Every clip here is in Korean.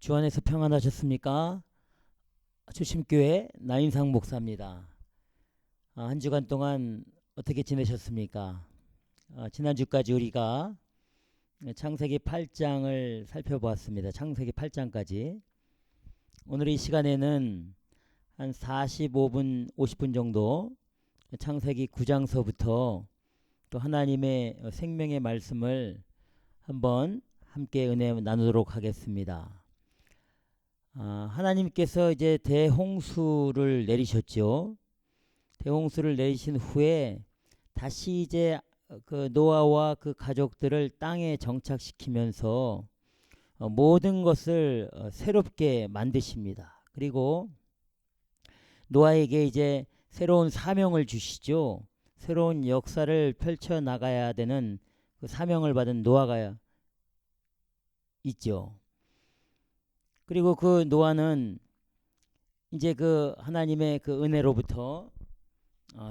주 안에서 평안하셨습니까? 주심교회 나인상 목사입니다. 한 주간 동안 어떻게 지내셨습니까? 지난주까지 우리가 창세기 8장을 살펴보았습니다. 창세기 8장까지. 오늘 이 시간에는 한 45분, 50분 정도 창세기 9장서부터 또 하나님의 생명의 말씀을 한번 함께 은혜 나누도록 하겠습니다. 하나님께서 이제 대홍수를 내리셨죠. 대홍수를 내리신 후에 다시 이제 그 노아와 그 가족들을 땅에 정착시키면서 모든 것을 새롭게 만드십니다. 그리고 노아에게 이제 새로운 사명을 주시죠. 새로운 역사를 펼쳐 나가야 되는 그 사명을 받은 노아가 있죠. 그리고 그 노아는 이제 그 하나님의 그 은혜로부터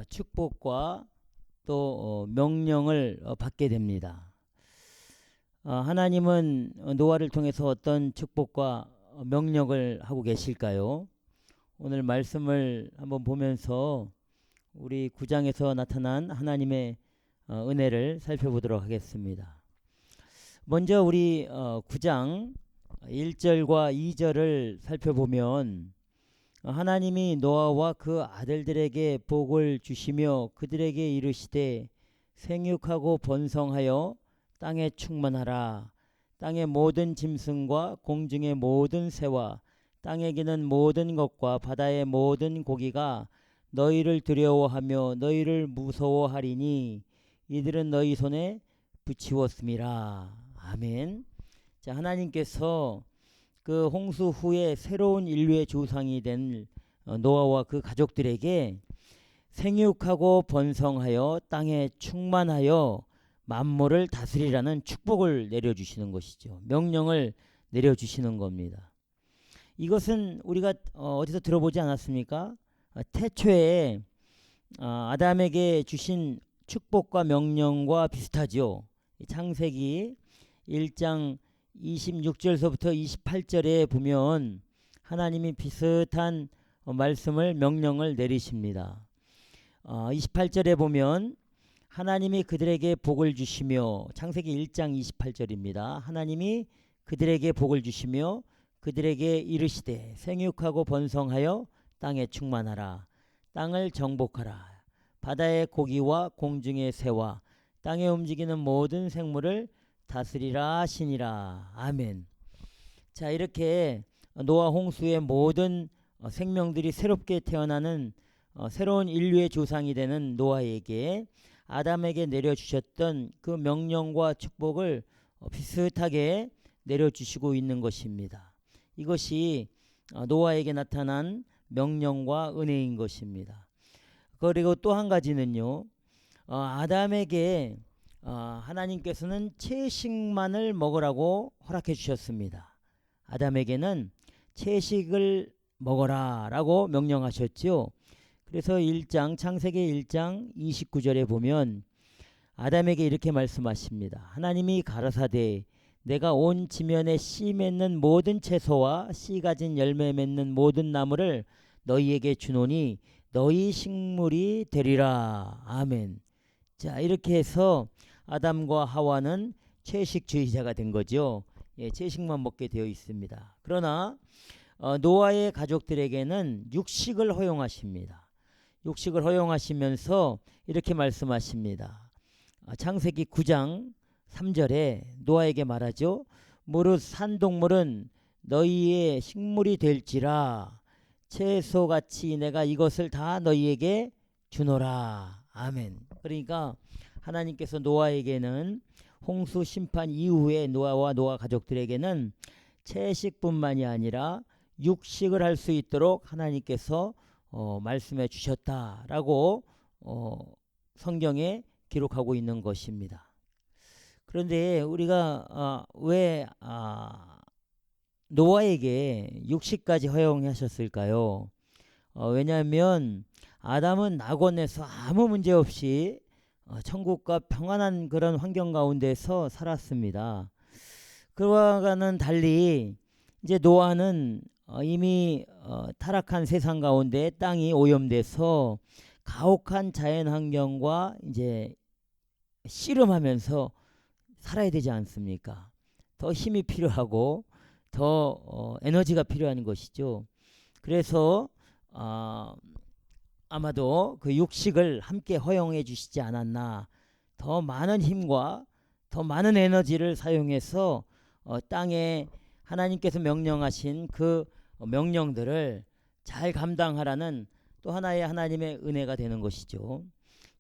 축복과 또 명령을 받게 됩니다. 하나님은 노아를 통해서 어떤 축복과 명령을 하고 계실까요? 오늘 말씀을 한번 보면서 우리 9장에서 나타난 하나님의 은혜를 살펴보도록 하겠습니다. 먼저 우리 9장 1절과 2절을 살펴보면 하나님이 노아와 그 아들들에게 복을 주시며 그들에게 이르시되 생육하고 번성하여 땅에 충만하라. 땅의 모든 짐승과 공중의 모든 새와 땅에 기는 모든 것과 바다의 모든 고기가 너희를 두려워하며 너희를 무서워하리니 이들은 너희 손에 붙이었음이라. 아멘. 자, 하나님께서 그 홍수 후에 새로운 인류의 조상이 된 노아와 그 가족들에게 생육하고 번성하여 땅에 충만하여 만물을 다스리라는 축복을 내려주시는 것이죠. 명령을 내려주시는 겁니다. 이것은 우리가 어디서 들어보지 않았습니까? 태초에 아담에게 주신 축복과 명령과 비슷하죠. 창세기 1장 26절서부터 28절에 보면 하나님이 비슷한 말씀을 명령을 내리십니다. 28절에 보면 하나님이 그들에게 복을 주시며, 창세기 1장 28절입니다. 하나님이 그들에게 복을 주시며 그들에게 이르시되 생육하고 번성하여 땅에 충만하라. 땅을 정복하라. 바다의 고기와 공중의 새와 땅에 움직이는 모든 생물을 다스리라 하시니라. 아멘. 자, 이렇게 노아 홍수의 모든 생명들이 새롭게 태어나는 새로운 인류의 조상이 되는 노아에게 아담에게 내려주셨던 그 명령과 축복을 비슷하게 내려주시고 있는 것입니다. 이것이 노아에게 나타난 명령과 은혜인 것입니다. 그리고 또 한 가지는요, 아담에게 하나님께서는 채식만을 먹으라고 허락해 주셨습니다. 아담에게는 채식을 먹어라 라고 명령하셨죠. 그래서 창세기 1장 29절에 보면 아담에게 이렇게 말씀하십니다. 하나님이 가라사대 내가 온 지면에 씨 맺는 모든 채소와 씨 가진 열매 맺는 모든 나무를 너희에게 주노니 너희 식물이 되리라. 아멘. 자, 이렇게 해서 아담과 하와는 채식주의자가 된 거죠. 예, 채식만 먹게 되어 있습니다. 그러나 노아의 가족들에게는 육식을 허용하십니다. 육식을 허용하시면서 이렇게 말씀하십니다. 창세기 9장 3절에 노아에게 말하죠. 무릇 산동물은 너희의 식물이 될지라 채소같이 내가 이것을 다 너희에게 주노라. 아멘. 그러니까 하나님께서 노아에게는 홍수 심판 이후에 노아와 노아 가족들에게는 채식뿐만이 아니라 육식을 할 수 있도록 하나님께서 말씀해 주셨다라고 성경에 기록하고 있는 것입니다. 그런데 우리가 왜 노아에게 육식까지 허용하셨을까요? 왜냐하면 아담은 낙원에서 아무 문제 없이 천국과 평안한 그런 환경 가운데서 살았습니다. 그와는 달리 이제 노아는 이미 타락한 세상 가운데 땅이 오염돼서 가혹한 자연 환경과 이제 씨름하면서 살아야 되지 않습니까? 더 힘이 필요하고 더 에너지가 필요한 것이죠. 그래서 아마도 그 육식을 함께 허용해 주시지 않았나. 더 많은 힘과 더 많은 에너지를 사용해서 땅에 하나님께서 명령하신 그 명령들을 잘 감당하라는 또 하나의 하나님의 은혜가 되는 것이죠.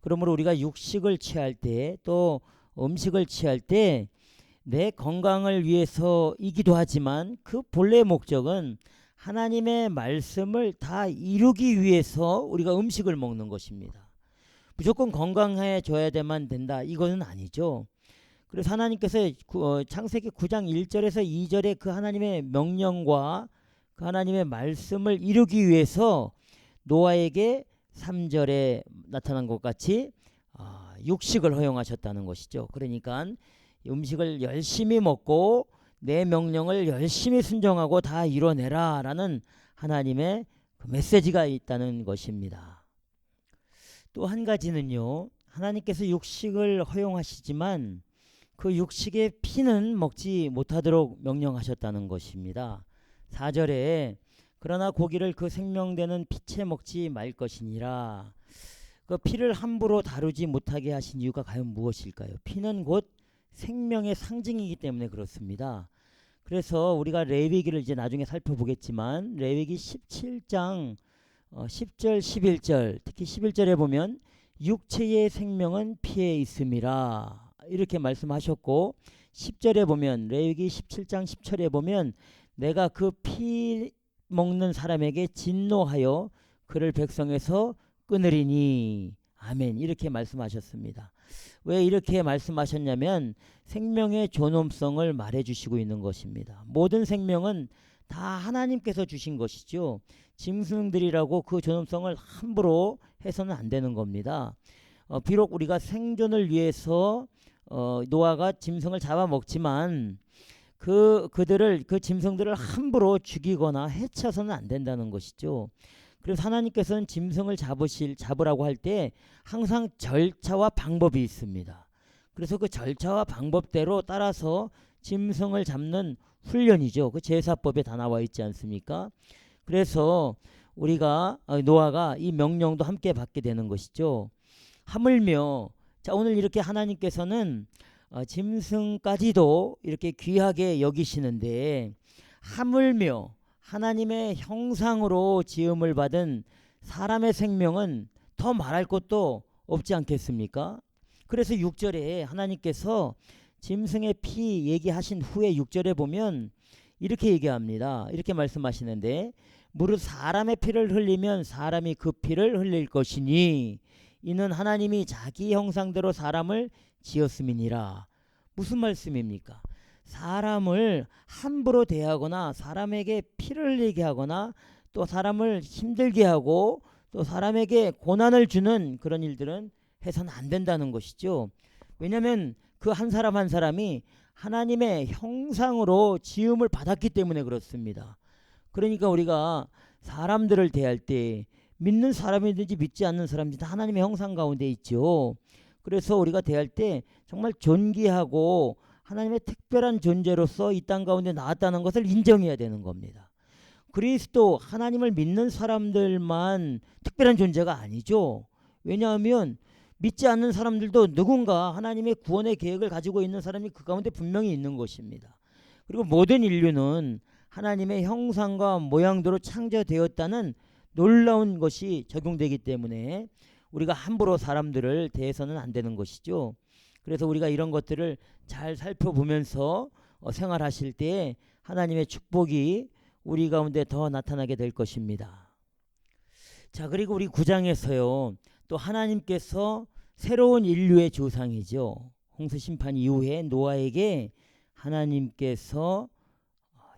그러므로 우리가 육식을 취할 때 또 음식을 취할 때 내 건강을 위해서이기도 하지만 그 본래 목적은 하나님의 말씀을 다 이루기 위해서 우리가 음식을 먹는 것입니다. 무조건 건강해져야 되만 된다, 이거는 아니죠. 그래서 하나님께서 창세기 9장 1절에서 2절에 그 하나님의 명령과 그 하나님의 말씀을 이루기 위해서 노아에게 3절에 나타난 것 같이 육식을 허용하셨다는 것이죠. 그러니까 음식을 열심히 먹고 내 명령을 열심히 순종하고 다 이뤄내라 라는 하나님의 그 메시지가 있다는 것입니다. 또 한 가지는요, 하나님께서 육식을 허용하시지만 그 육식의 피는 먹지 못하도록 명령하셨다는 것입니다. 4절에 그러나 고기를 그 생명되는 피채 먹지 말 것이니라. 그 피를 함부로 다루지 못하게 하신 이유가 과연 무엇일까요? 피는 곧 생명의 상징이기 때문에 그렇습니다. 그래서 우리가 레위기를 이제 나중에 살펴보겠지만 레위기 17장 10절 11절 특히 11절에 보면 육체의 생명은 피에 있음이라 이렇게 말씀하셨고 10절에 보면 레위기 17장 10절에 보면 내가 그 피 먹는 사람에게 진노하여 그를 백성에서 끊으리니 아멘 이렇게 말씀하셨습니다. 왜 이렇게 말씀하셨냐면 생명의 존엄성을 말해주시고 있는 것입니다. 모든 생명은 다 하나님께서 주신 것이죠. 짐승들이라고 그 존엄성을 함부로 해서는 안 되는 겁니다. 비록 우리가 생존을 위해서 노아가 짐승을 잡아먹지만 그 짐승들을 함부로 죽이거나 해쳐서는 안 된다는 것이죠. 그래서 하나님께서는 짐승을 잡으라고 할 때 항상 절차와 방법이 있습니다. 그래서 그 절차와 방법대로 따라서 짐승을 잡는 훈련이죠. 그 제사법에 다 나와 있지 않습니까? 그래서 우리가 노아가 이 명령도 함께 받게 되는 것이죠. 하물며 자 오늘 이렇게 하나님께서는 짐승까지도 이렇게 귀하게 여기시는데 하물며 하나님의 형상으로 지음을 받은 사람의 생명은 더 말할 것도 없지 않겠습니까? 그래서 6절에 하나님께서 짐승의 피 얘기하신 후에 6절에 보면 이렇게 얘기합니다. 이렇게 말씀하시는데 무릇 사람의 피를 흘리면 사람이 그 피를 흘릴 것이니 이는 하나님이 자기 형상대로 사람을 지었음이니라. 무슨 말씀입니까? 사람을 함부로 대하거나 사람에게 피를 흘리게 하거나 또 사람을 힘들게 하고 또 사람에게 고난을 주는 그런 일들은 해서는 안 된다는 것이죠. 왜냐하면 그 한 사람 한 사람이 하나님의 형상으로 지음을 받았기 때문에 그렇습니다. 그러니까 우리가 사람들을 대할 때 믿는 사람이든지 믿지 않는 사람이든지 하나님의 형상 가운데 있죠. 그래서 우리가 대할 때 정말 존귀하고 하나님의 특별한 존재로서 이 땅 가운데 나왔다는 것을 인정해야 되는 겁니다. 그리스도 하나님을 믿는 사람들만 특별한 존재가 아니죠. 왜냐하면 믿지 않는 사람들도 누군가 하나님의 구원의 계획을 가지고 있는 사람이 그 가운데 분명히 있는 것입니다. 그리고 모든 인류는 하나님의 형상과 모양대로 창조되었다는 놀라운 것이 적용되기 때문에 우리가 함부로 사람들을 대해서는 안 되는 것이죠. 그래서 우리가 이런 것들을 잘 살펴보면서 생활하실 때 하나님의 축복이 우리 가운데 더 나타나게 될 것입니다. 자, 그리고 우리 9장에서요. 또 하나님께서 새로운 인류의 조상이죠. 홍수 심판 이후에 노아에게 하나님께서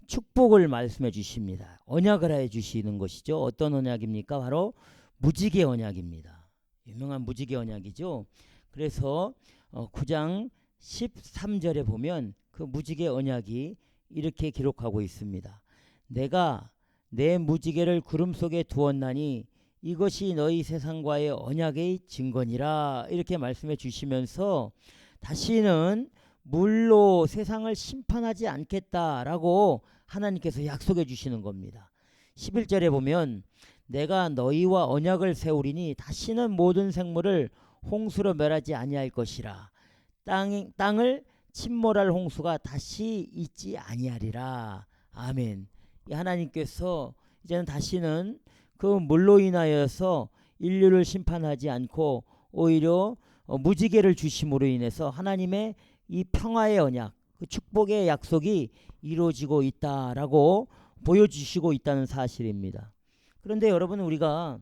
축복을 말씀해 주십니다. 언약을 해 주시는 것이죠. 어떤 언약입니까? 바로 무지개 언약입니다. 유명한 무지개 언약이죠. 그래서 9장 13절에 보면 그 무지개 언약이 이렇게 기록하고 있습니다. 내가 내 무지개를 구름 속에 두었나니 이것이 너희 세상과의 언약의 증거니라. 이렇게 말씀해 주시면서 다시는 물로 세상을 심판하지 않겠다라고 하나님께서 약속해 주시는 겁니다. 11절에 보면 내가 너희와 언약을 세우리니 다시는 모든 생물을 홍수로 멸하지 아니할 것이라. 땅을 침몰할 홍수가 다시 있지 아니하리라. 아멘. 하나님께서 이제는 다시는 그 물로 인하여서 인류를 심판하지 않고 오히려 무지개를 주심으로 인해서 하나님의 이 평화의 언약, 그 축복의 약속이 이루어지고 있다라고 보여주시고 있다는 사실입니다. 그런데 여러분, 우리가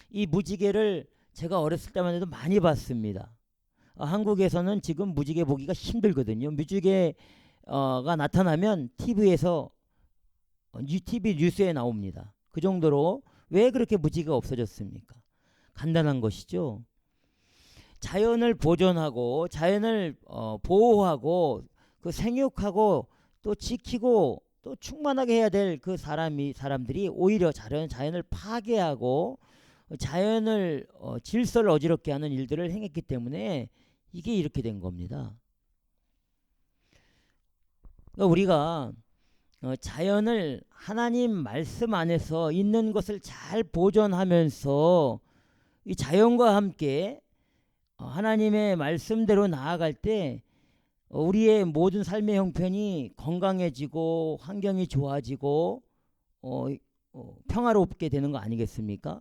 이 무지개를 제가 어렸을 때만 해도 많이 봤습니다. 한국에서는 지금 무지개 보기가 힘들거든요. 무지개가 나타나면 TV에서 TV 뉴스에 나옵니다. 그 정도로 왜 그렇게 무지개가 없어졌습니까? 간단한 것이죠. 자연을 보존하고 자연을 보호하고 그 생육하고 또 지키고 또 충만하게 해야 될 그 사람들이 오히려 자연을 파괴하고 자연을 질서를 어지럽게 하는 일들을 행했기 때문에 이게 이렇게 된 겁니다. 그러니까 우리가 자연을 하나님 말씀 안에서 있는 것을 잘 보존하면서 이 자연과 함께 하나님의 말씀대로 나아갈 때 우리의 모든 삶의 형편이 건강해지고 환경이 좋아지고 평화롭게 되는 거 아니겠습니까?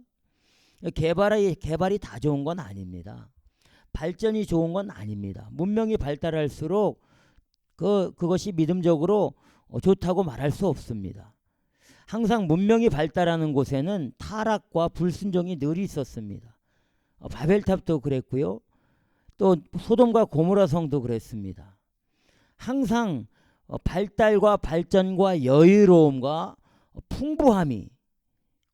개발이 다 좋은 건 아닙니다. 발전이 좋은 건 아닙니다. 문명이 발달할수록 그것이 믿음적으로 좋다고 말할 수 없습니다. 항상 문명이 발달하는 곳에는 타락과 불순종이 늘 있었습니다. 바벨탑도 그랬고요. 또 소돔과 고모라 성도 그랬습니다. 항상 발달과 발전과 여유로움과 풍부함이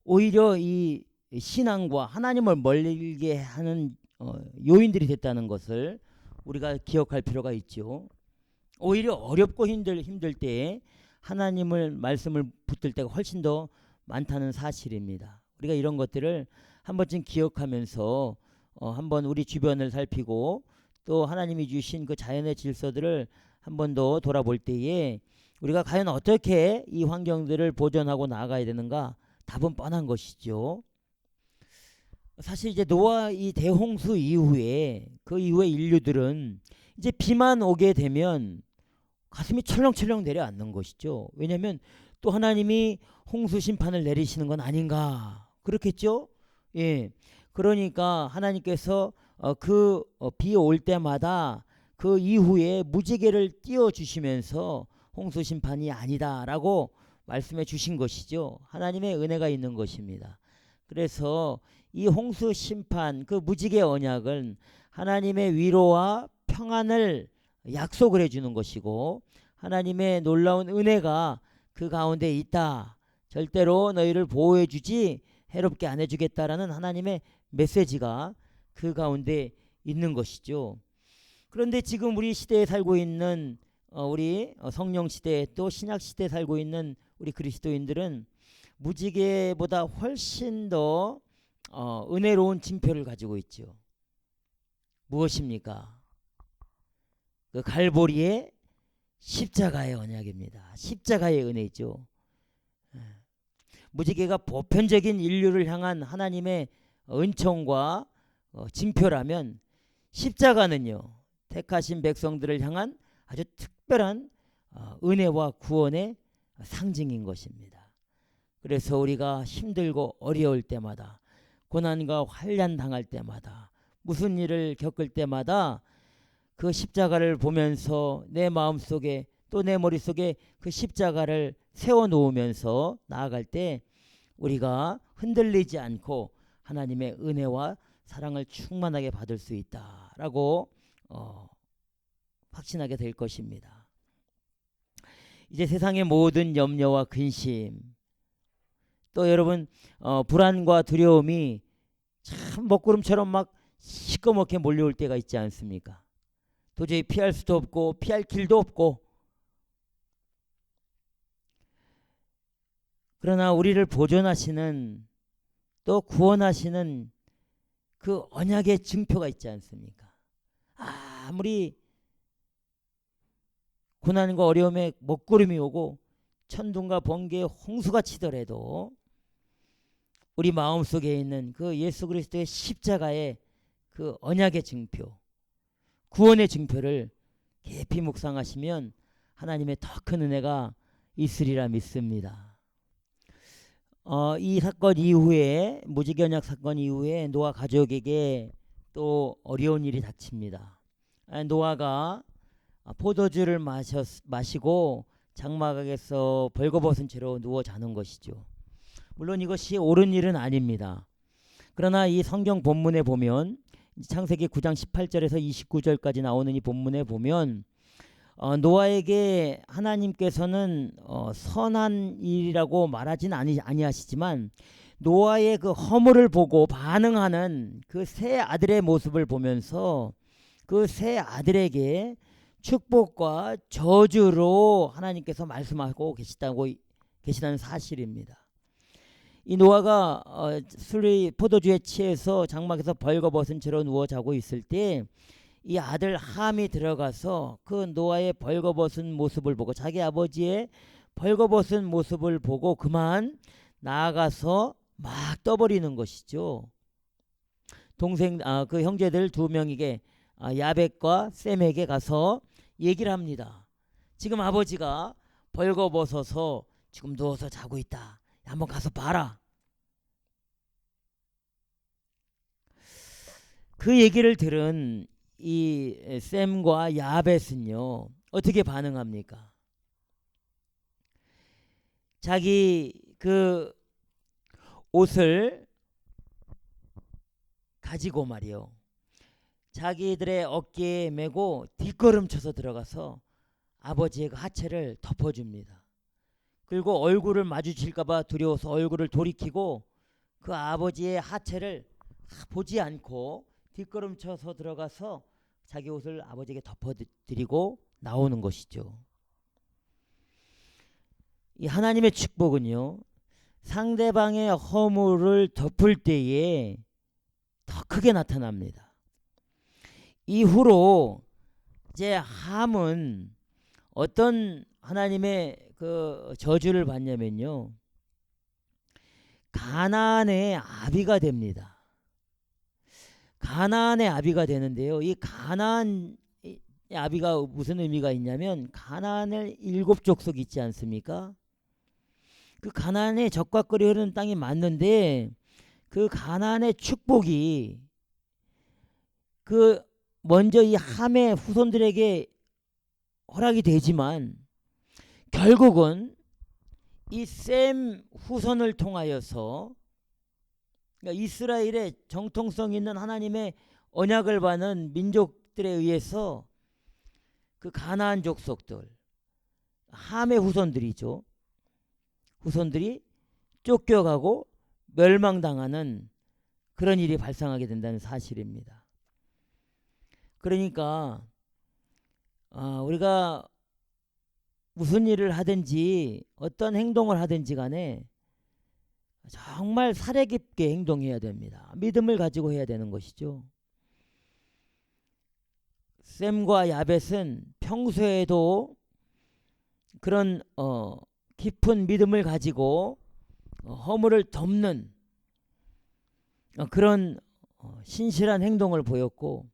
오히려 이 신앙과 하나님을 멀게 하는 요인들이 됐다는 것을 우리가 기억할 필요가 있죠. 오히려 어렵고 힘들 때에 하나님을 말씀을 붙들 때가 훨씬 더 많다는 사실입니다. 우리가 이런 것들을 한 번쯤 기억하면서 한번 우리 주변을 살피고 또 하나님이 주신 그 자연의 질서들을 한 번 더 돌아볼 때에 우리가 과연 어떻게 이 환경들을 보존하고 나아가야 되는가, 답은 뻔한 것이죠. 사실 이제 노아 이 대홍수 이후에 그 이후에 인류들은 이제 비만 오게 되면 가슴이 철렁철렁 내려앉는 것이죠. 왜냐하면 또 하나님이 홍수 심판을 내리시는 건 아닌가 그렇겠죠. 예, 그러니까 하나님께서 그 비 올 때마다 그 이후에 무지개를 띄워 주시면서 홍수 심판이 아니다라고 말씀해 주신 것이죠. 하나님의 은혜가 있는 것입니다. 그래서 이 홍수 심판, 그 무지개 언약은 하나님의 위로와 평안을 약속을 해주는 것이고 하나님의 놀라운 은혜가 그 가운데 있다. 절대로 너희를 보호해 주지 해롭게 안 해주겠다라는 하나님의 메시지가 그 가운데 있는 것이죠. 그런데 지금 우리 시대에 살고 있는 우리 성령 시대 또 신약 시대에 살고 있는 우리 그리스도인들은 무지개보다 훨씬 더 은혜로운 징표를 가지고 있죠. 무엇입니까? 그 갈보리의 십자가의 언약입니다. 십자가의 은혜죠. 무지개가 보편적인 인류를 향한 하나님의 은총과 징표라면 십자가는요, 택하신 백성들을 향한 아주 특별한 은혜와 구원의 상징인 것입니다. 그래서 우리가 힘들고 어려울 때마다, 고난과 환난 당할 때마다, 무슨 일을 겪을 때마다 그 십자가를 보면서 내 마음속에 또 내 머릿속에 그 십자가를 세워놓으면서 나아갈 때 우리가 흔들리지 않고 하나님의 은혜와 사랑을 충만하게 받을 수 있다라고 확신하게 될 것입니다. 이제 세상의 모든 염려와 근심, 또 여러분 불안과 두려움이 참 먹구름처럼 막 시꺼멓게 몰려올 때가 있지 않습니까? 도저히 피할 수도 없고 피할 길도 없고, 그러나 우리를 보존하시는 또 구원하시는 그 언약의 증표가 있지 않습니까? 아무리 고난과 어려움에 먹구름이 오고 천둥과 번개에 홍수가 치더라도 우리 마음속에 있는 그 예수 그리스도의 십자가의 그 언약의 증표, 구원의 증표를 깊이 묵상하시면 하나님의 더 큰 은혜가 있으리라 믿습니다. 이 사건 이후에, 무지개 언약 사건 이후에 노아 가족에게 또 어려운 일이 닥칩니다. 노아가 포도주를 마시고 장막에서 벌거벗은 채로 누워 자는 것이죠. 물론 이것이 옳은 일은 아닙니다. 그러나 이 성경 본문에 보면 창세기 9장 18절에서 29절까지 나오는 이 본문에 보면 노아에게 하나님께서는 선한 일이라고 말하진 아니하시지만 노아의 그 허물을 보고 반응하는 그 세 아들의 모습을 보면서 그 세 아들에게 축복과 저주로 하나님께서 말씀하고 계시다는 사실입니다. 이 노아가 술이 포도주에 취해서 장막에서 벌거벗은 채로 누워 자고 있을 때 이 아들 함이 들어가서 그 노아의 벌거벗은 모습을 보고 자기 아버지의 벌거벗은 모습을 보고 그만 나아가서 막 떠버리는 것이죠. 그 형제들 두 명에게 야벳과 셈에게 가서 얘기를 합니다. 지금 아버지가 벌거벗어서 지금 누워서 자고 있다. 한번 가서 봐라. 그 얘기를 들은 이 셈과 야벳은요 어떻게 반응합니까? 자기 그 옷을 가지고 말이요 자기들의 어깨에 메고 뒷걸음쳐서 들어가서 아버지의 그 하체를 덮어줍니다. 그리고 얼굴을 마주칠까봐 두려워서 얼굴을 돌이키고 그 아버지의 하체를 보지 않고 뒷걸음쳐서 들어가서 자기 옷을 아버지에게 덮어드리고 나오는 것이죠. 이 하나님의 축복은요 상대방의 허물을 덮을 때에 더 크게 나타납니다. 이후로 이제 함은 어떤 하나님의 그 저주를 받냐면요 가나안의 아비가 됩니다. 가나안의 아비가 되는데요. 이 가나안 아비가 무슨 의미가 있냐면 가나안의 7족속이 있지 않습니까? 그 가나안의 적과거리 흐르는 땅이 맞는데 그 가나안의 축복이 그 먼저 이 함의 후손들에게 허락이 되지만 결국은 이 셈 후손을 통하여서 그러니까 이스라엘의 정통성 있는 하나님의 언약을 받는 민족들에 의해서 그 가나안 족속들 함의 후손들이죠. 후손들이 쫓겨가고 멸망당하는 그런 일이 발생하게 된다는 사실입니다. 그러니까 우리가 무슨 일을 하든지 어떤 행동을 하든지 간에 정말 사려 깊게 행동해야 됩니다. 믿음을 가지고 해야 되는 것이죠. 셈과 야벳은 평소에도 그런 깊은 믿음을 가지고 허물을 덮는 그런 신실한 행동을 보였고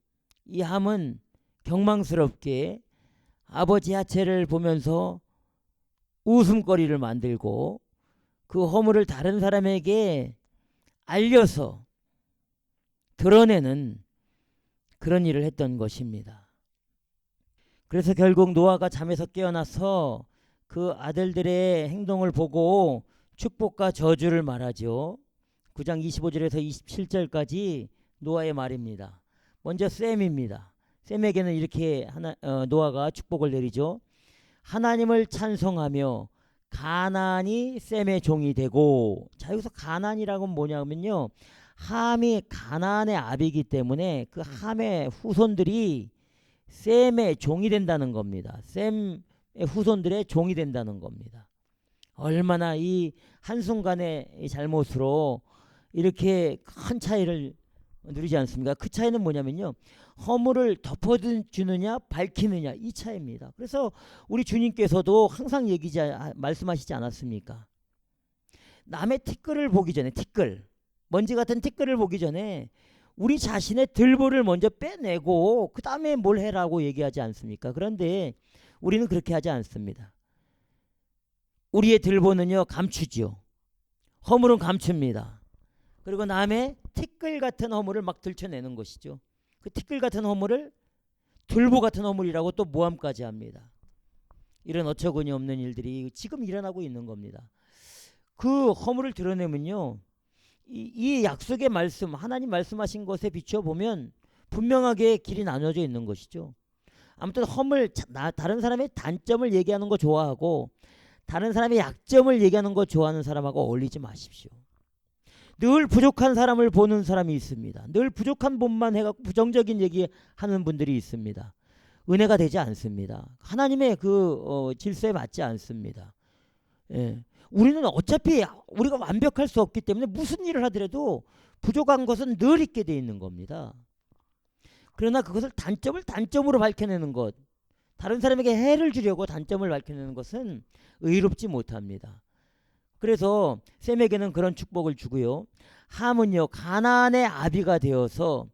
이 함은 경망스럽게 아버지 하체를 보면서 웃음거리를 만들고 그 허물을 다른 사람에게 알려서 드러내는 그런 일을 했던 것입니다. 그래서 결국 노아가 잠에서 깨어나서 그 아들들의 행동을 보고 축복과 저주를 말하죠. 9장 25절에서 27절까지 노아의 말입니다. 먼저 셈입니다. 셈에게는 이렇게 노아가 축복을 내리죠. 하나님을 찬송하며 가나안이 셈의 종이 되고, 자 여기서 가나안이라고 뭐냐면요 함이 가나안의 아비이기 때문에 그 함의 후손들이 셈의 종이 된다는 겁니다. 셈의 후손들의 종이 된다는 겁니다. 얼마나 이 한순간의 이 잘못으로 이렇게 큰 차이를 누리지 않습니까? 그 차이는 뭐냐면요, 허물을 덮어주느냐 밝히느냐, 이 차이입니다. 그래서 우리 주님께서도 항상 말씀하시지 않았습니까? 남의 티끌을 보기 전에, 티끌, 먼지 같은 티끌을 보기 전에 우리 자신의 들보를 먼저 빼내고 그 다음에 뭘 해라고 얘기하지 않습니까? 그런데 우리는 그렇게 하지 않습니다. 우리의 들보는요, 감추지요. 허물은 감춥니다. 그리고 남의 티끌 같은 허물을 막 들춰내는 것이죠. 그 티끌 같은 허물을 들보 같은 허물이라고 또 모함까지 합니다. 이런 어처구니 없는 일들이 지금 일어나고 있는 겁니다. 그 허물을 드러내면요, 이 약속의 말씀, 하나님 말씀하신 것에 비추어 보면 분명하게 길이 나눠져 있는 것이죠. 아무튼 다른 사람의 단점을 얘기하는 거 좋아하고 다른 사람의 약점을 얘기하는 거 좋아하는 사람하고 어울리지 마십시오. 늘 부족한 사람을 보는 사람이 있습니다. 늘 부족한 것만 해갖고 부정적인 얘기하는 분들이 있습니다. 은혜가 되지 않습니다. 하나님의 그 질서에 맞지 않습니다. 예. 우리는 어차피 우리가 완벽할 수 없기 때문에 무슨 일을 하더라도 부족한 것은 늘 있게 돼 있는 겁니다. 그러나 그것을 단점으로 밝혀내는 것, 다른 사람에게 해를 주려고 단점을 밝혀내는 것은 의롭지 못합니다. 그래서 셈에게는 그런 축복을 주고요. 함은요, 가나안의 아비가 되어서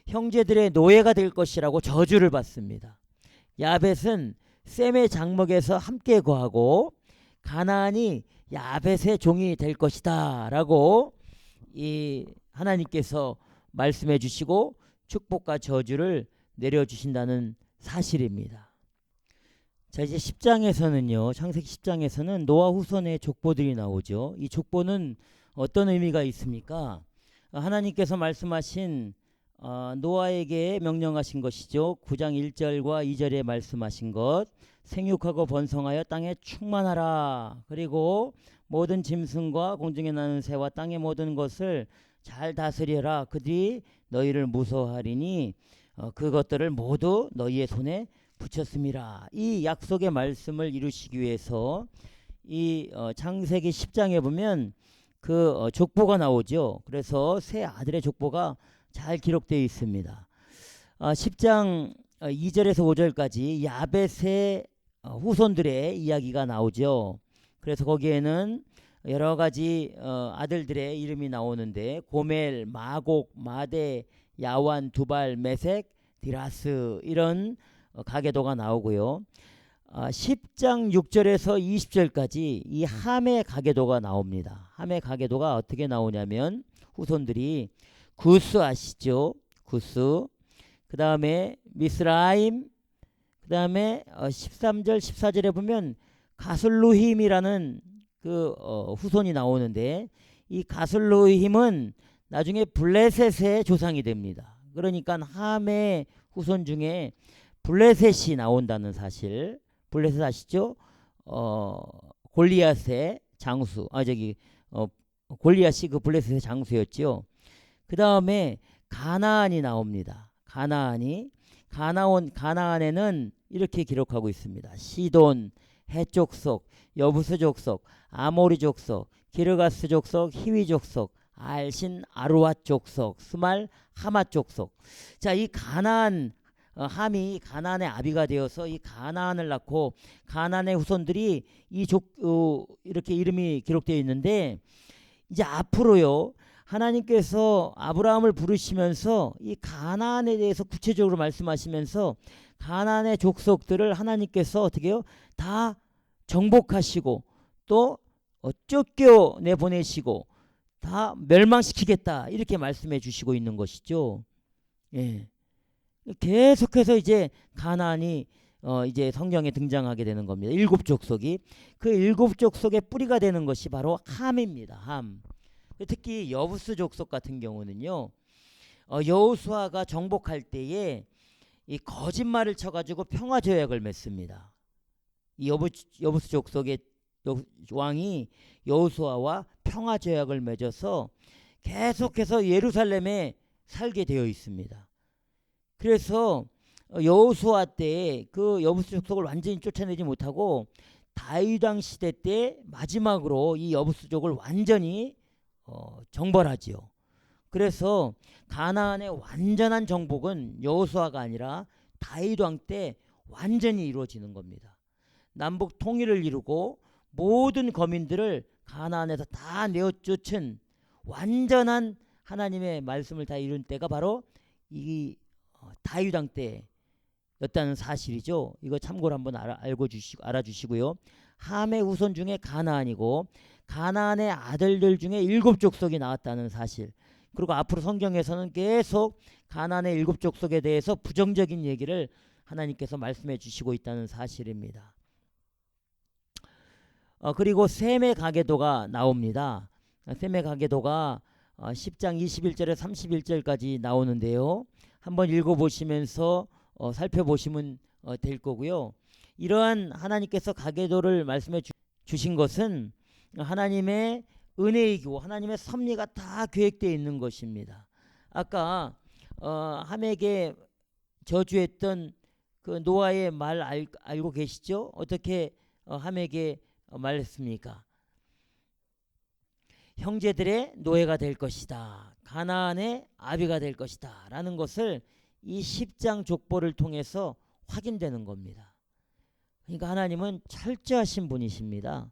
형제들의 노예가 될 것이라고 저주를 받습니다. 야벳은 셈의 장막에서 함께 거하고 가나안이 야벳의 종이 될 것이다 라고 이 하나님께서 말씀해 주시고 축복과 저주를 내려주신다는 사실입니다. 자, 이제 10장에서는요, 창세기 10장에서는 노아 후손의 족보들이 나오죠. 이 족보는 어떤 의미가 있습니까? 하나님께서 말씀하신 노아에게 명령하신 것이죠. 9장 1절과 2절에 말씀하신 것, 생육하고 번성하여 땅에 충만하라. 그리고 모든 짐승과 공중에 나는 새와 땅의 모든 것을 잘 다스려라. 그들이 너희를 무서워하리니 그것들을 모두 너희의 손에 붙였습니다. 이 약속의 말씀을 이루시기 위해서 이 창세기 10장에 보면 그 족보가 나오죠. 그래서 세 아들의 족보가 잘 기록되어 있습니다. 10장 2절에서 5절까지 야벳의 후손들의 이야기가 나오죠. 그래서 거기에는 여러 가지 아들들의 이름이 나오는데 고멜, 마곡, 마대, 야완, 두발, 메색, 디라스, 이런 가계도가 나오고요. 10장 6절에서 20절까지 이 함의 가계도가 나옵니다. 함의 가계도가 어떻게 나오냐면 후손들이 구스 아시죠? 구스, 그 다음에 미스라임, 그 다음에 13절 14절에 보면 가슬루힘이라는 그 후손이 나오는데, 이 가슬루힘은 나중에 블레셋의 조상이 됩니다. 그러니까 함의 후손 중에 블레셋이 나온다는 사실. 블레셋 아시죠? 골리앗의 장수. 골리앗이 그 블레셋의 장수였죠. 그 다음에 가나안이 나옵니다. 가나안에는 이렇게 기록하고 있습니다. 시돈, 헷 족속, 여부스 족속, 아모리 족속, 기르가스 족속, 히위 족속, 알신, 아루앗 족속, 스말, 하맛 족속. 자, 이 가나안, 함이 가나안의 아비가 되어서 이 가나안을 낳고 가나안의 후손들이 이렇게 이름이 기록되어 있는데, 이제 앞으로요, 하나님께서 아브라함을 부르시면서 이 가나안에 대해서 구체적으로 말씀하시면서 가나안의 족속들을 하나님께서 어떻게 해요? 다 정복하시고 또 쫓겨내 보내시고 다 멸망시키겠다, 이렇게 말씀해 주시고 있는 것이죠. 예. 계속해서 이제 가나안이 이제 성경에 등장하게 되는 겁니다. 7 족속이, 그 7 족속의 뿌리가 되는 것이 바로 함입니다. 함. 특히 여부스 족속 같은 경우는요, 여호수아가 정복할 때에 이 거짓말을 쳐가지고 평화 조약을 맺습니다. 이 여부스 족속의 왕이 여호수아와 평화 조약을 맺어서 계속해서 예루살렘에 살게 되어 있습니다. 그래서 여호수아 때 그 여부스 족속을 완전히 쫓아내지 못하고 다윗왕 시대 때 마지막으로 이 여부수족을 완전히 정벌하지요. 그래서 가나안의 완전한 정복은 여호수아가 아니라 다윗왕 때 완전히 이루어지는 겁니다. 남북 통일을 이루고 모든 거민들을 가나안에서 다 내어쫓은 완전한 하나님의 말씀을 다 이룬 때가 바로 이 다윗왕 때였다는 사실이죠. 이거 참고로 한번 알아주시고요. 함의 후손 중에 가나안이고 가나안의 아들들 중에 7족속이 나왔다는 사실. 그리고 앞으로 성경에서는 계속 가나안의 7족속에 대해서 부정적인 얘기를 하나님께서 말씀해 주시고 있다는 사실입니다. 그리고 셈의 가계도가 나옵니다. 셈의 가계도가 10장 21절에 31절까지 나오는데요. 한번 읽어보시면서 살펴보시면 될 거고요. 이러한 하나님께서 가계도를 말씀해 주신 것은 하나님의 은혜이고 하나님의 섭리가 다 계획되어 있는 것입니다. 아까 함에게 저주했던 그 노아의 말 알고 계시죠? 어떻게 함에게 말했습니까? 형제들의 노예가 될 것이다. 가나안의 아비가 될 것이다. 라는 것을 이 10장 족보를 통해서 확인되는 겁니다. 그러니까 하나님은 철저하신 분이십니다.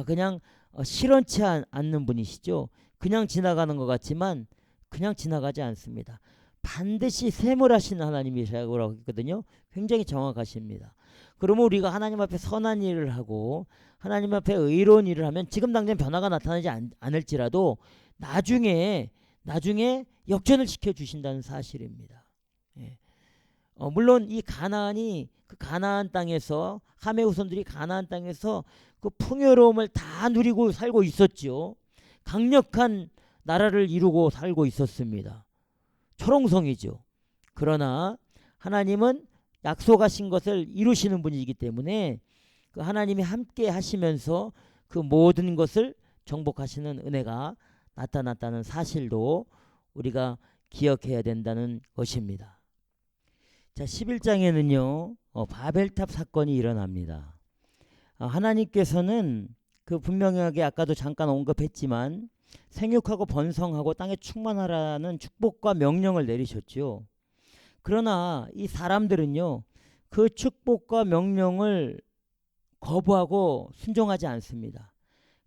그냥 실현치 않는 분이시죠. 그냥 지나가는 것 같지만 그냥 지나가지 않습니다. 반드시 셈을 하시는 하나님이시라고 했거든요. 굉장히 정확하십니다. 그러면 우리가 하나님 앞에 선한 일을 하고 하나님 앞에 의로운 일을 하면 지금 당장 변화가 나타나지 않을지라도 나중에 역전을 시켜주신다는 사실입니다. 예. 물론 이 가나안이 그 가나안 땅에서 함의 후손들이 가나안 땅에서 그 풍요로움을 다 누리고 살고 있었죠. 강력한 나라를 이루고 살고 있었습니다. 초롱성이죠. 그러나 하나님은 약속하신 것을 이루시는 분이기 때문에 그 하나님이 함께 하시면서 그 모든 것을 정복하시는 은혜가 나타났다는 사실도 우리가 기억해야 된다는 것입니다. 자, 11장에는요. 바벨탑 사건이 일어납니다. 하나님께서는 그 분명하게 아까도 잠깐 언급했지만 생육하고 번성하고 땅에 충만하라는 축복과 명령을 내리셨죠. 그러나 이 사람들은요. 그 축복과 명령을 거부하고 순종하지 않습니다.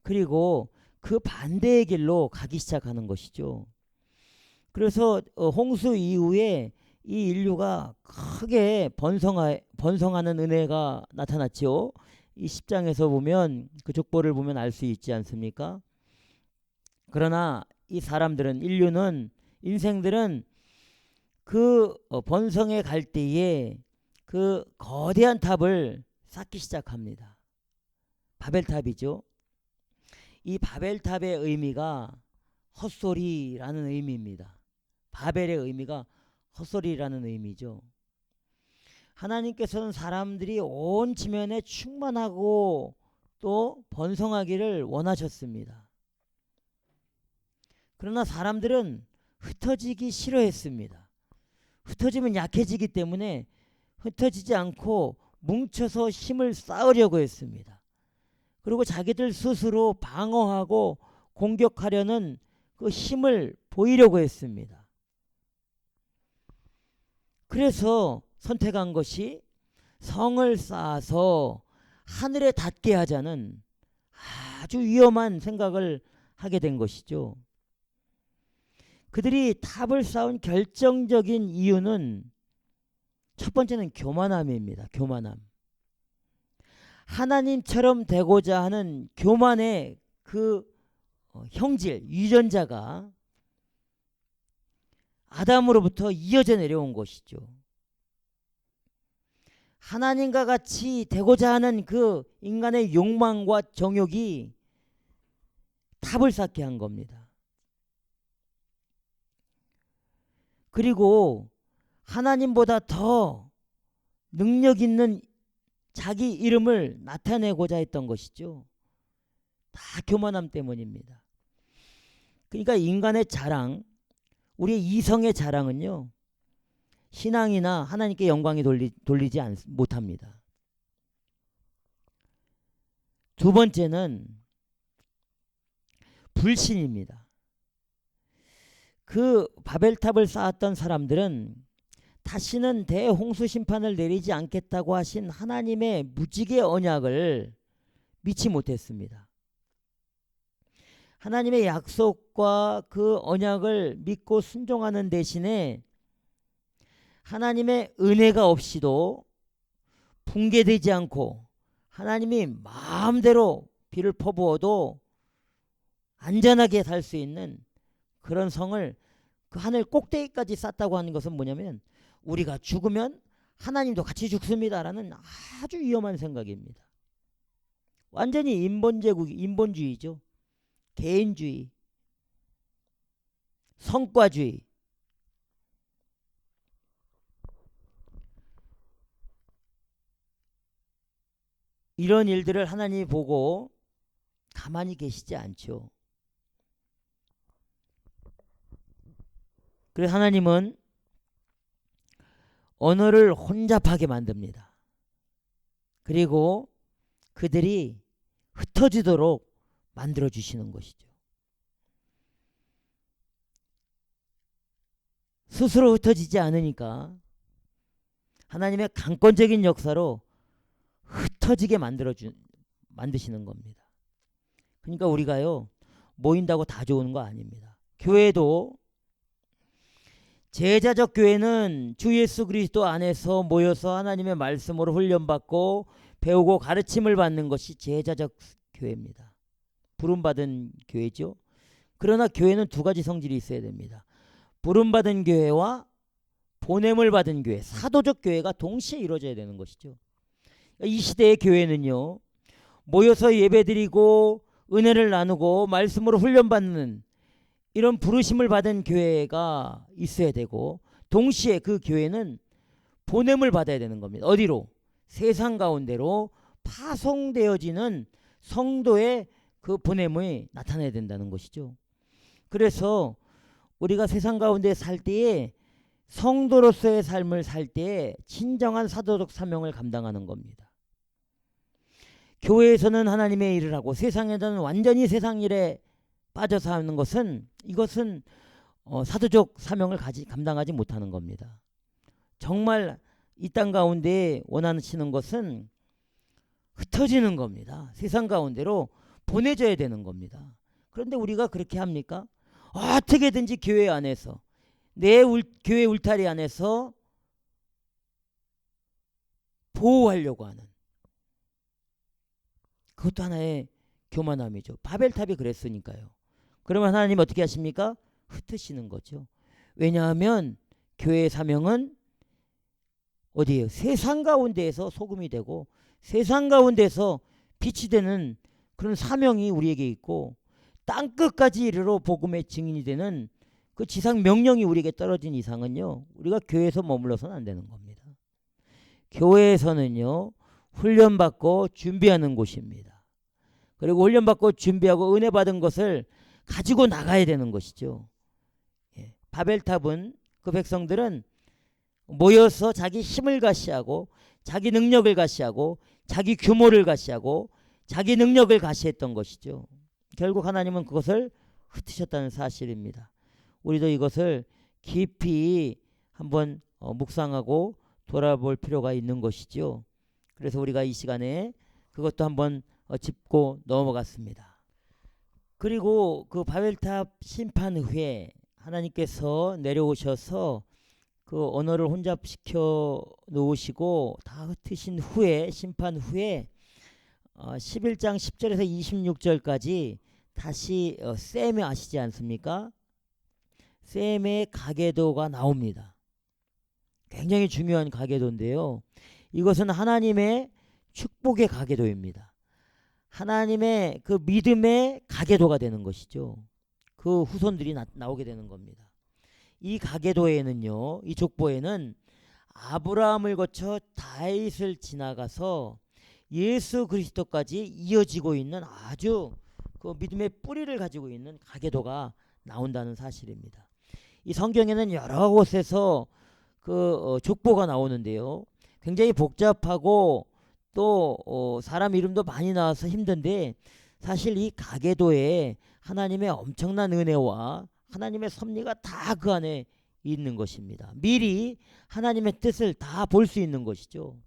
그리고 그 반대의 길로 가기 시작하는 것이죠. 그래서 홍수 이후에 이 인류가 크게 번성하는 은혜가 나타났죠. 이 10장에서 보면 그 족보를 보면 알 수 있지 않습니까? 그러나 이 사람들은 인생들은 그 번성에 갈 때에 그 거대한 탑을 쌓기 시작합니다. 바벨탑이죠. 이 바벨탑의 의미가 헛소리라는 의미입니다. 바벨의 의미가 헛소리라는 의미죠. 하나님께서는 사람들이 온 지면에 충만하고 또 번성하기를 원하셨습니다. 그러나 사람들은 흩어지기 싫어했습니다. 흩어지면 약해지기 때문에 흩어지지 않고 뭉쳐서 힘을 쌓으려고 했습니다. 그리고 자기들 스스로 방어하고 공격하려는 그 힘을 보이려고 했습니다. 그래서 선택한 것이 성을 쌓아서 하늘에 닿게 하자는 아주 위험한 생각을 하게 된 것이죠. 그들이 탑을 쌓은 결정적인 이유는 첫 번째는 교만함입니다. 교만함. 하나님처럼 되고자 하는 교만의 그 형질, 유전자가 아담으로부터 이어져 내려온 것이죠. 하나님과 같이 되고자 하는 그 인간의 욕망과 정욕이 탑을 쌓게 한 겁니다. 그리고 하나님보다 더 능력 있는 자기 이름을 나타내고자 했던 것이죠. 다 교만함 때문입니다. 그러니까 인간의 자랑, 우리의 이성의 자랑은요. 신앙이나 하나님께 영광이 돌리지 못합니다. 두 번째는 불신입니다. 그 바벨탑을 쌓았던 사람들은 다시는 대홍수 심판을 내리지 않겠다고 하신 하나님의 무지개 언약을 믿지 못했습니다. 하나님의 약속과 그 언약을 믿고 순종하는 대신에 하나님의 은혜가 없이도 붕괴되지 않고 하나님이 마음대로 비를 퍼부어도 안전하게 살 수 있는 그런 성을 그 하늘 꼭대기까지 쌓았다고 하는 것은 뭐냐면 우리가 죽으면 하나님도 같이 죽습니다라는 아주 위험한 생각입니다. 완전히 인본주의죠. 개인주의, 성과주의. 이런 일들을 하나님이 보고 가만히 계시지 않죠. 그래서 하나님은 언어를 혼잡하게 만듭니다. 그리고 그들이 흩어지도록 만들어 주시는 것이죠. 스스로 흩어지지 않으니까 하나님의 강권적인 역사로 흩어지게 만드시는 겁니다. 그러니까 우리가요 모인다고 다 좋은 거 아닙니다. 교회도 제자적 교회는 주 예수 그리스도 안에서 모여서 하나님의 말씀으로 훈련받고 배우고 가르침을 받는 것이 제자적 교회입니다. 부름받은 교회죠. 그러나 교회는 두 가지 성질이 있어야 됩니다. 부름받은 교회와 보냄을 받은 교회, 사도적 교회가 동시에 이루어져야 되는 것이죠. 이 시대의 교회는요 모여서 예배드리고 은혜를 나누고 말씀으로 훈련받는 이런 부르심을 받은 교회가 있어야 되고 동시에 그 교회는 보냄을 받아야 되는 겁니다. 어디로? 세상 가운데로 파송되어지는 성도의 그 보냄이 나타나야 된다는 것이죠. 그래서 우리가 세상 가운데 살 때에 성도로서의 삶을 살 때에 진정한 사도적 사명을 감당하는 겁니다. 교회에서는 하나님의 일을 하고 세상에서는 완전히 세상 일에 빠져서 하는 것은 이것은 사도적 사명을 감당하지 못하는 겁니다. 정말 이 땅 가운데 원하시는 것은 흩어지는 겁니다. 세상 가운데로 보내져야 되는 겁니다. 그런데 우리가 그렇게 합니까? 어떻게든지 교회 안에서 내 교회 울타리 안에서 보호하려고 하는 그것도 하나의 교만함이죠. 바벨탑이 그랬으니까요. 그러면 하나님 어떻게 하십니까? 흩으시는 거죠. 왜냐하면 교회의 사명은 어디에요? 세상 가운데에서 소금이 되고 세상 가운데서 빛이 되는 그런 사명이 우리에게 있고 땅 끝까지 이르러 복음의 증인이 되는 그 지상 명령이 우리에게 떨어진 이상은요 우리가 교회에서 머물러서는 안 되는 겁니다. 교회에서는요 훈련받고 준비하는 곳입니다. 그리고 훈련받고 준비하고 은혜 받은 것을 가지고 나가야 되는 것이죠. 바벨탑은 그 백성들은 모여서 자기 힘을 가시하고 자기 능력을 가시하고 자기 규모를 가시하고 자기 능력을 가시했던 것이죠. 결국 하나님은 그것을 흩으셨다는 사실입니다. 우리도 이것을 깊이 한번 묵상하고 돌아볼 필요가 있는 것이죠. 그래서 우리가 이 시간에 그것도 한번 짚고 넘어갔습니다. 그리고 그 바벨탑 심판 후에 하나님께서 내려오셔서 그 언어를 혼잡시켜 놓으시고 다 흩으신 후에 심판 후에 11장 10절에서 26절까지 다시 셈이 아시지 않습니까? 셈의 가계도가 나옵니다. 굉장히 중요한 가계도인데요. 이것은 하나님의 축복의 가계도입니다. 하나님의 그 믿음의 가계도가 되는 것이죠. 그 후손들이 나오게 되는 겁니다. 이 가계도에는요, 이 족보에는 아브라함을 거쳐 다윗을 지나가서 예수 그리스도까지 이어지고 있는 아주 그 믿음의 뿌리를 가지고 있는 가계도가 나온다는 사실입니다. 이 성경에는 여러 곳에서 그 족보가 나오는데요. 굉장히 복잡하고 또 사람 이름도 많이 나와서 힘든데 사실 이 가계도에 하나님의 엄청난 은혜와 하나님의 섭리가 다 그 안에 있는 것입니다. 미리 하나님의 뜻을 다 볼 수 있는 것이죠.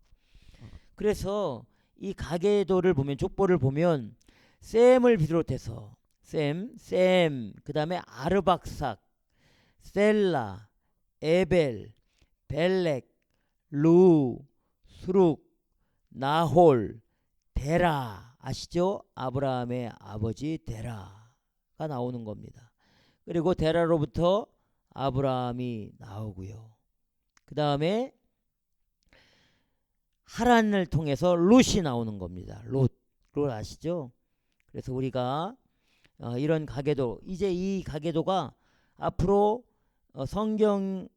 그래서 이 가계도를 보면, 족보를 보면 셈을 비롯해서 셈, 그 다음에 아르박삭, 셀라, 에벨, 벨렉, 루, 수룩, 나홀, 데라, 아시죠? 아브라함의 아버지 데라가 나오는 겁니다. 그리고 데라로부터 아브라함이 나오고요. 그 다음에 하란을 통해서 롯이 나오는 겁니다. 롯 아시죠? 그래서 우리가 이런 가계도, 이제 이 가계도가 앞으로 성경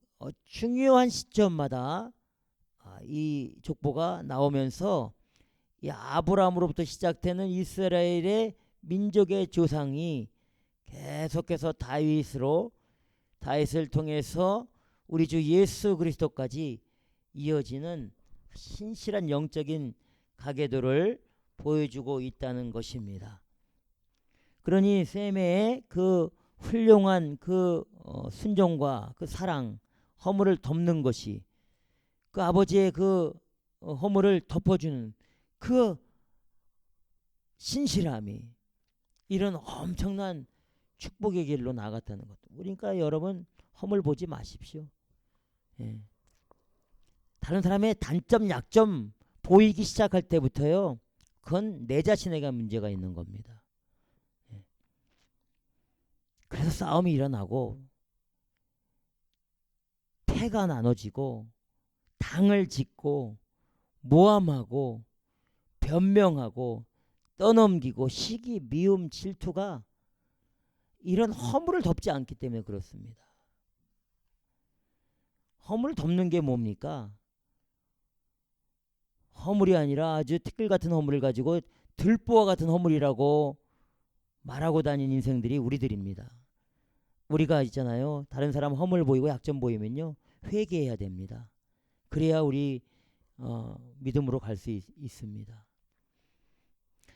중요한 시점마다 이 족보가 나오면서 이 아브라함으로부터 시작되는 이스라엘의 민족의 조상이 계속해서 다윗을 통해서 우리 주 예수 그리스도까지 이어지는 신실한 영적인 가계도를 보여주고 있다는 것입니다. 그러니 셈의 그 훌륭한 그 순종과 그 사랑, 허물을 덮는 것이, 그 아버지의 그 허물을 덮어주는 그 신실함이 이런 엄청난 축복의 길로 나갔다는 것. 그러니까 여러분, 허물 보지 마십시오. 예. 다른 사람의 단점, 약점 보이기 시작할 때부터요, 그건 내 자신에게 문제가 있는 겁니다. 예. 그래서 싸움이 일어나고 패가 나눠지고 당을 짓고 모함하고 변명하고 떠넘기고 시기, 미움, 질투가 이런 허물을 덮지 않기 때문에 그렇습니다. 허물을 덮는 게 뭡니까? 허물이 아니라 아주 티끌 같은 허물을 가지고 들보와 같은 허물이라고 말하고 다니는 인생들이 우리들입니다. 우리가 있잖아요. 다른 사람 허물 보이고 약점 보이면요, 회개해야 됩니다. 그래야 우리 믿음으로 갈 수 있습니다.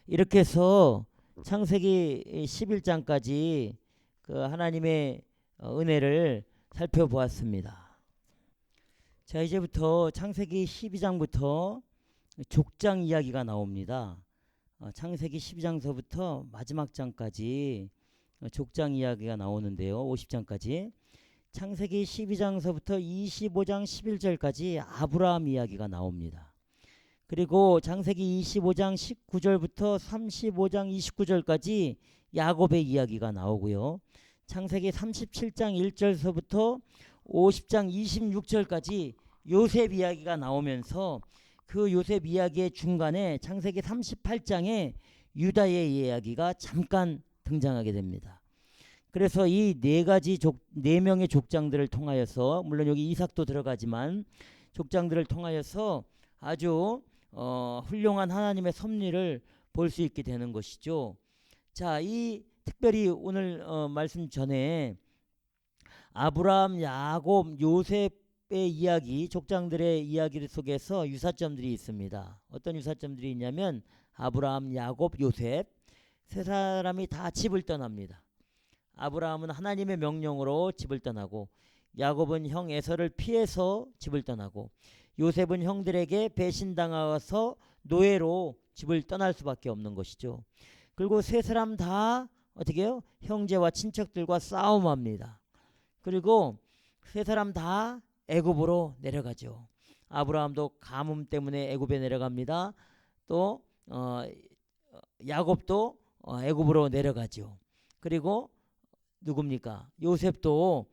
이렇게 해서 창세기 11장까지 그 하나님의 은혜를 살펴보았습니다. 자, 이제부터 창세기 12장부터 족장 이야기가 나옵니다. 창세기 12장서부터 마지막 장까지 족장 이야기가 나오는데요. 50장까지. 창세기 12장서부터 25장 11절까지 아브라함 이야기가 나옵니다. 그리고 창세기 25장 19절부터 35장 29절까지 야곱의 이야기가 나오고요. 창세기 37장 1절서부터 50장 26절까지 요셉 이야기가 나오면서 그 요셉 이야기의 중간에 창세기 38장에 유다의 이야기가 잠깐 등장하게 됩니다. 그래서 이 네 명의 족장들을 통하여서, 물론 여기 이삭도 들어가지만 족장들을 통하여서 아주 훌륭한 하나님의 섭리를 볼 수 있게 되는 것이죠. 자, 이 특별히 오늘 말씀 전에 아브라함, 야곱, 요셉의 이야기, 족장들의 이야기 속에서 유사점들이 있습니다. 어떤 유사점들이 있냐면 아브라함, 야곱, 요셉 세 사람이 다 집을 떠납니다. 아브라함은 하나님의 명령으로 집을 떠나고, 야곱은 형 에서를 피해서 집을 떠나고, 요셉은 형들에게 배신당하여서 노예로 집을 떠날 수밖에 없는 것이죠. 그리고 세 사람 다 어떻게 해요? 형제와 친척들과 싸움합니다. 그리고 세 사람 다 애굽으로 내려가죠. 아브라함도 가뭄 때문에 애굽에 내려갑니다. 또 야곱도 애굽으로 내려가죠. 그리고 누굽니까? 요셉도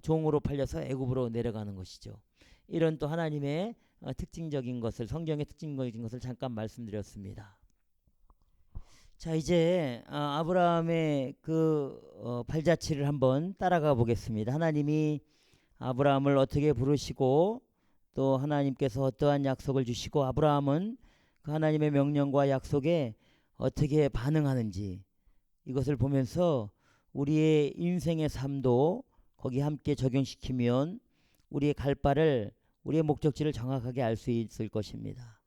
종으로 팔려서 애굽으로 내려가는 것이죠. 이런 또 하나님의 특징적인 것을, 성경의 특징적인 것을 잠깐 말씀드렸습니다. 자, 이제 아브라함의 그 발자취를 한번 따라가 보겠습니다. 하나님이 아브라함을 어떻게 부르시고 또 하나님께서 어떠한 약속을 주시고 아브라함은 그 하나님의 명령과 약속에 어떻게 반응하는지, 이것을 보면서 우리의 인생의 삶도 거기 함께 적용시키면 우리의 갈 바를, 우리의 목적지를 정확하게 알 수 있을 것입니다.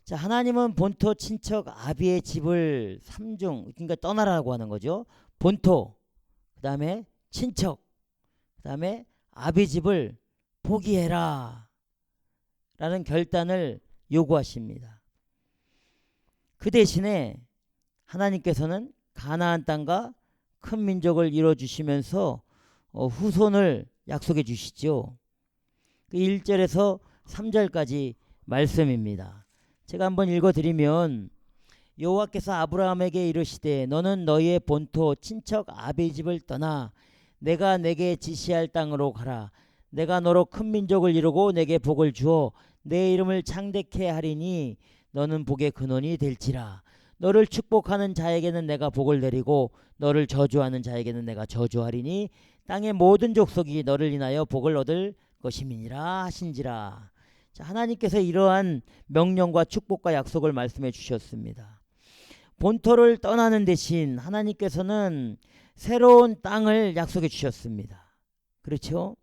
자, 하나님은 본토, 친척, 아비의 집을 삼중, 그러니까 떠나라고 하는 거죠. 본토, 그 다음에 친척, 그 다음에 아비 집을 포기해라 라는 결단을 요구하십니다. 그 대신에 하나님께서는 가나안 땅과 큰 민족을 이뤄주시면서 후손을 약속해 주시죠. 그 1절에서 3절까지 말씀입니다. 제가 한번 읽어드리면, 여호와께서 아브라함에게 이르시되 너는 너희의 본토 친척 아비 집을 떠나 내가 내게 지시할 땅으로 가라. 내가 너로 큰 민족을 이루고 내게 복을 주어 내 이름을 창대케 하리니 너는 복의 근원이 될지라. 너를 축복하는 자에게는 내가 복을 내리고 너를 저주하는 자에게는 내가 저주하리니 땅의 모든 족속이 너를 인하여 복을 얻을 것임이니라 하신지라. 자, 하나님께서 이러한 명령과 축복과 약속을 말씀해 주셨습니다. 본토를 떠나는 대신 하나님께서는 새로운 땅을 약속해 주셨습니다. 그렇죠?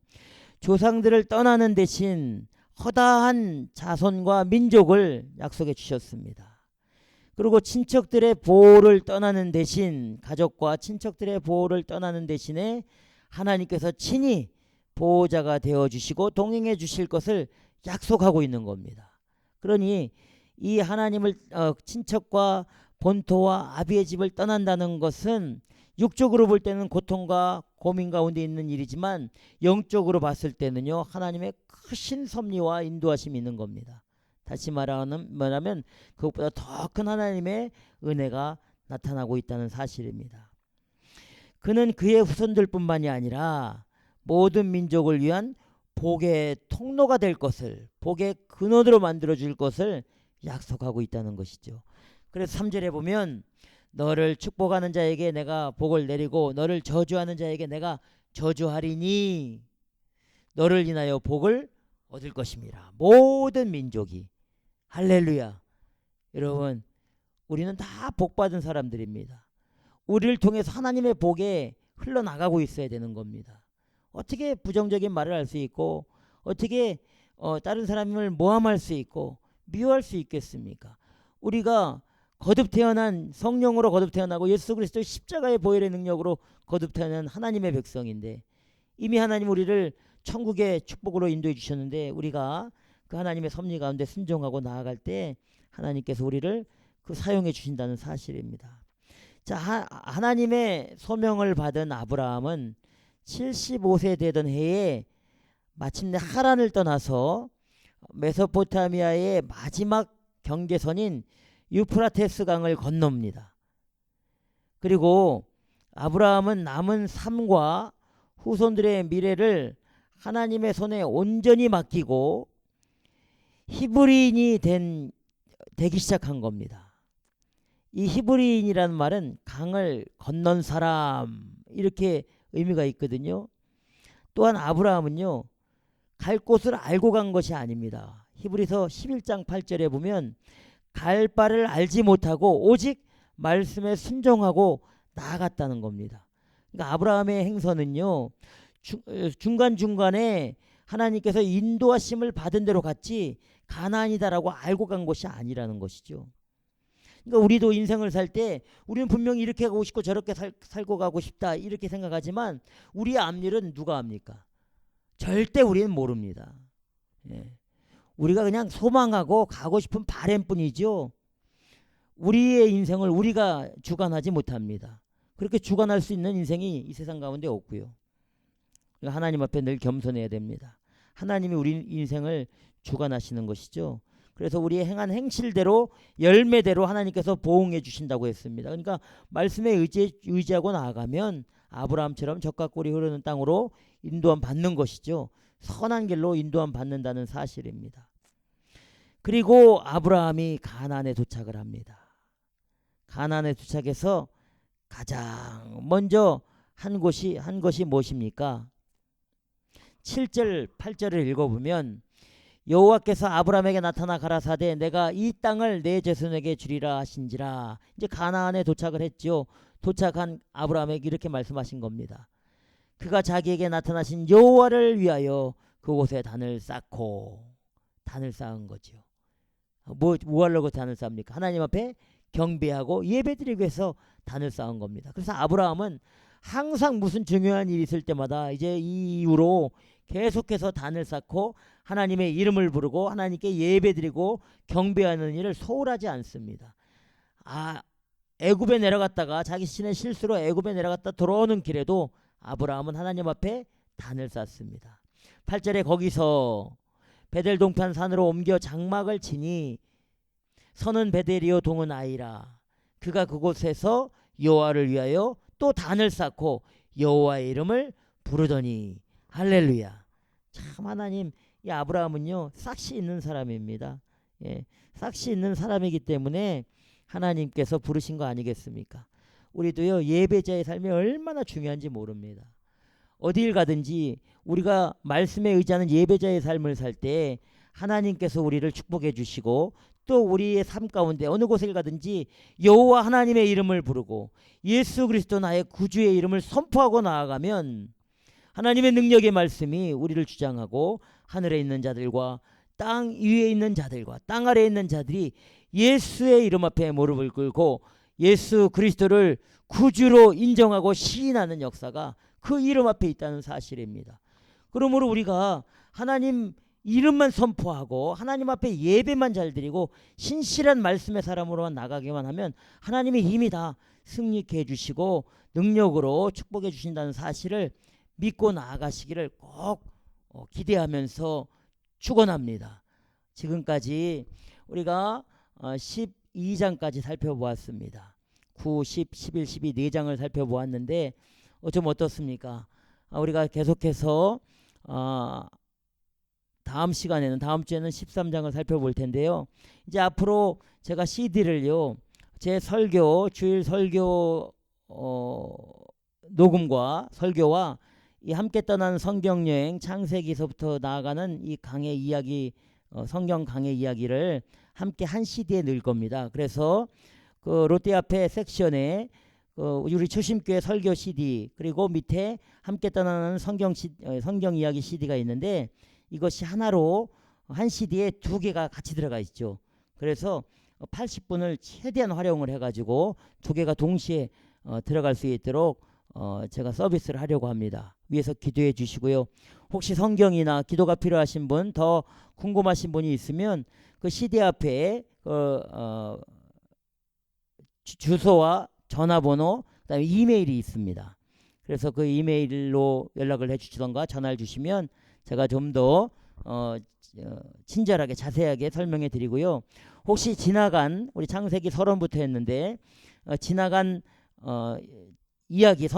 조상들을 떠나는 대신 허다한 자손과 민족을 약속해 주셨습니다. 그리고 친척들의 보호를 떠나는 대신, 가족과 친척들의 보호를 떠나는 대신에 하나님께서 친히 보호자가 되어주시고 동행해 주실 것을 약속하고 있는 겁니다. 그러니 이 하나님을 친척과 본토와 아비의 집을 떠난다는 것은 육적으로 볼 때는 고통과 고민 가운데 있는 일이지만 영적으로 봤을 때는요, 하나님의 크신 섭리와 인도하심이 있는 겁니다. 다시 말하면 그것보다 더 큰 하나님의 은혜가 나타나고 있다는 사실입니다. 그는 그의 후손들 뿐만이 아니라 모든 민족을 위한 복의 통로가 될 것을, 복의 근원으로 만들어줄 것을 약속하고 있다는 것이죠. 그래서 3절에 보면 너를 축복하는 자에게 내가 복을 내리고 너를 저주하는 자에게 내가 저주하리니 너를 인하여 복을 얻을 것입니다. 모든 민족이. 할렐루야. 여러분, 우리는 다 복받은 사람들입니다. 우리를 통해서 하나님의 복에 흘러나가고 있어야 되는 겁니다. 어떻게 부정적인 말을 할 수 있고 어떻게 다른 사람을 모함할 수 있고 미워할 수 있겠습니까? 우리가 거듭 태어난, 성령으로 거듭 태어나고 예수 그리스도의 십자가의 보혈의 능력으로 거듭 태어난 하나님의 백성인데, 이미 하나님 우리를 천국의 축복으로 인도해 주셨는데 우리가 그 하나님의 섭리 가운데 순종하고 나아갈 때 하나님께서 우리를 그 사용해 주신다는 사실입니다. 자, 하나님의 소명을 받은 아브라함은 75세 되던 해에 마침내 하란을 떠나서 메소포타미아의 마지막 경계선인 유프라테스 강을 건넙니다. 그리고 아브라함은 남은 삶과 후손들의 미래를 하나님의 손에 온전히 맡기고 히브리인이 되기 시작한 겁니다. 이 히브리인이라는 말은 강을 건넌 사람, 이렇게 의미가 있거든요. 또한 아브라함은요, 갈 곳을 알고 간 것이 아닙니다. 히브리서 11장 8절에 보면 갈 바를 알지 못하고 오직 말씀에 순종하고 나아갔다는 겁니다. 그러니까 아브라함의 행선은요, 중간중간에 하나님께서 인도하심을 받은 대로 갔지 가나안이다라고 알고 간 것이 아니라는 것이죠. 그러니까 우리도 인생을 살 때 우리는 분명히 이렇게 가고 싶고 저렇게 살고 가고 싶다 이렇게 생각하지만 우리의 앞일은 누가 압니까? 절대 우리는 모릅니다. 예. 우리가 그냥 소망하고 가고 싶은 바램뿐이죠. 우리의 인생을 우리가 주관하지 못합니다. 그렇게 주관할 수 있는 인생이 이 세상 가운데 없고요. 하나님 앞에 늘 겸손해야 됩니다. 하나님이 우리 인생을 주관하시는 것이죠. 그래서 우리의 행한 행실대로 열매대로 하나님께서 보응해 주신다고 했습니다. 그러니까 말씀에 의지하고 나아가면 아브라함처럼 젖과 꿀이 흐르는 땅으로 인도함 받는 것이죠. 선한 길로 인도함 받는다는 사실입니다. 그리고 아브라함이 가나안에 도착을 합니다. 가나안에 도착해서 가장 먼저 한 것이 무엇입니까? 7절 8절을 읽어보면 여호와께서 아브라함에게 나타나 가라사대 내가 이 땅을 내 자손에게 주리라 하신지라. 이제 가나안에 도착을 했죠. 도착한 아브라함에게 이렇게 말씀하신 겁니다. 그가 자기에게 나타나신 여호와를 위하여 그곳에 단을 쌓은 거죠. 뭐 하려고 단을 쌓습니까? 하나님 앞에 경배하고 예배드리기 위해서 단을 쌓은 겁니다. 그래서 아브라함은 항상 무슨 중요한 일이 있을 때마다 이제 이 이후로 계속해서 단을 쌓고 하나님의 이름을 부르고 하나님께 예배드리고 경배하는 일을 소홀하지 않습니다. 애굽에 내려갔다가 자기 신의 실수로 애굽에 내려갔다 돌아오는 길에도 아브라함은 하나님 앞에 단을 쌓습니다. 8절에 거기서 베델 동편 산으로 옮겨 장막을 치니 선은 베델이요 동은 아이라. 그가 그곳에서 여호와를 위하여 또 단을 쌓고 여호와의 이름을 부르더니. 할렐루야. 참 하나님, 이 아브라함은요 싹시 있는 사람입니다. 싹시 있는 사람이기 때문에 하나님께서 부르신 거 아니겠습니까? 우리도요 예배자의 삶이 얼마나 중요한지 모릅니다. 어딜 가든지 우리가 말씀에 의지하는 예배자의 삶을 살 때 하나님께서 우리를 축복해 주시고 또 우리의 삶 가운데 어느 곳을 가든지 여호와 하나님의 이름을 부르고 예수 그리스도 나의 구주의 이름을 선포하고 나아가면 하나님의 능력의 말씀이 우리를 주장하고 하늘에 있는 자들과 땅 위에 있는 자들과 땅 아래에 있는 자들이 예수의 이름 앞에 무릎을 꿇고 예수 그리스도를 구주로 인정하고 시인하는 역사가 그 이름 앞에 있다는 사실입니다. 그러므로 우리가 하나님 이름만 선포하고 하나님 앞에 예배만 잘 드리고 신실한 말씀의 사람으로만 나가기만 하면 하나님의 힘이 다 승리케 해주시고 능력으로 축복해 주신다는 사실을 믿고 나아가시기를 꼭 기대하면서 축원합니다. 지금까지 우리가 12장까지 살펴보았습니다. 9, 10, 11, 12 4장을 살펴보았는데 좀 어떻습니까? 우리가 계속해서 다음 시간에는 다음 주에는 13장을 살펴볼 텐데요. 이제 앞으로 제가 CD를요 제 설교 주일 설교 녹음과 설교와 이 함께 떠나는 성경여행 창세기서부터 나아가는 이 강의 이야기 성경 강의 이야기를 함께 한 CD에 넣을 겁니다. 그래서 그 롯데 앞에 섹션에 우리 초심교회 설교 CD 그리고 밑에 함께 떠나는 성경 이야기 CD가 있는데 이것이 하나로 한 CD에 두 개가 같이 들어가 있죠. 그래서 80분을 최대한 활용을 해가지고 두 개가 동시에 들어갈 수 있도록 제가 서비스를 하려고 합니다. 위에서 기도해 주시고요. 혹시 성경이나 기도가 필요하신 분, 더 궁금하신 분이 있으면 그 CD 앞에 주소와 전화번호, 그다음에 이메일이 있습니다. 그래서 그 이메일로 연락을 해주시던가 전화를 주시면 제가 좀 더 친절하게 자세하게 설명해 드리고요. 혹시 지나간 우리 창세기 서론부터 했는데 지나간 이야기